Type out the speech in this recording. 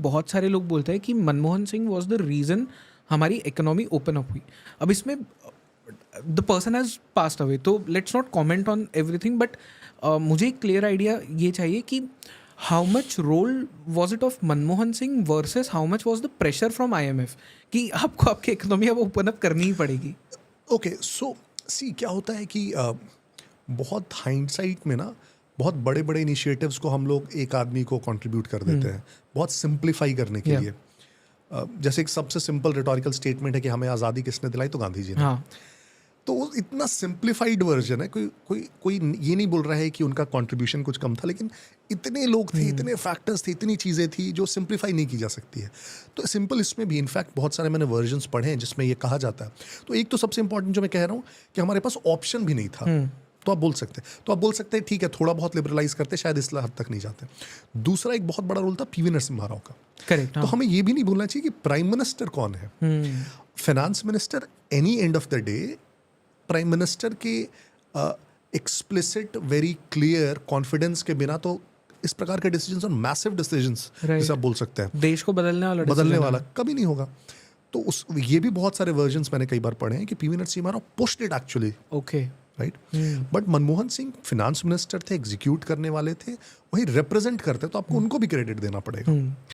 बहुत सारे लोग बोलते हैं कि Manmohan Singh was the reason हमारी इकोनॉमी ओपन अप हुई। अब इसमें the person has passed away, तो let's not comment on everything, but मुझे एक क्लियर आइडिया ये चाहिए कि how much role was it of Manmohan Singh versus how much was the pressure from IMF कि आपको आपकी इकोनॉमी अब ओपन अप करनी ही पड़ेगी। ओके, सो सी क्या होता है कि बहुत हाइंडसाइट में ना बहुत बड़े बड़े इनिशिएटिव्स को हम लोग एक आदमी को कंट्रीब्यूट कर देते हैं बहुत सिंप्लीफाई करने के Yeah. लिए। जैसे एक सबसे सिंपल रिटोरिकल स्टेटमेंट है कि हमें आज़ादी किसने दिलाई, तो गांधी जी ने। हाँ, तो वो इतना सिंप्लीफाइड वर्जन है, कोई ये नहीं बोल रहा है कि उनका कंट्रीब्यूशन कुछ कम था, लेकिन इतने लोग थे, इतने फैक्टर्स थे, इतनी चीज़ें थी जो सिंप्लीफाई नहीं की जा सकती है। तो सिंपल इसमें भी इनफैक्ट बहुत सारे मैंने वर्जन्स पढ़े हैं जिसमें ये कहा जाता है। तो एक तो सबसे इंपॉर्टेंट जो मैं कह रहा हूँ कि हमारे पास ऑप्शन भी नहीं था। तो आप बोल सकते हैं ठीक है, थोड़ा बहुत लिबरलाइज करते, शायद इस हद तक नहीं जाते। दूसरा एक बहुत बड़ा रोल था PV नरसिम्हा राव का। करेक्ट। तो हमें ये भी नहीं भूलना चाहिए कि प्राइम मिनिस्टर कौन है। Finance minister any end of the day prime minister के एक्सप्लिसिट वेरी क्लियर कॉन्फिडेंस के बिना तो इस प्रकार के डिसीजंस और मैसिव डिसीजंस जैसे आप बोल सकते हैं देश को बदलने बदलने वाला कभी नहीं होगा। तो उस ये भी बहुत सारे वर्जन्स मैंने कई बार पढ़े हैं कि PV Narasimha Rao pushed it actually, okay. Right. But Manmohan Singh finance minister थे, एग्जीक्यूट करने वाले थे, वही रिप्रेजेंट करते, तो आपको उनको भी क्रेडिट देना पड़ेगा।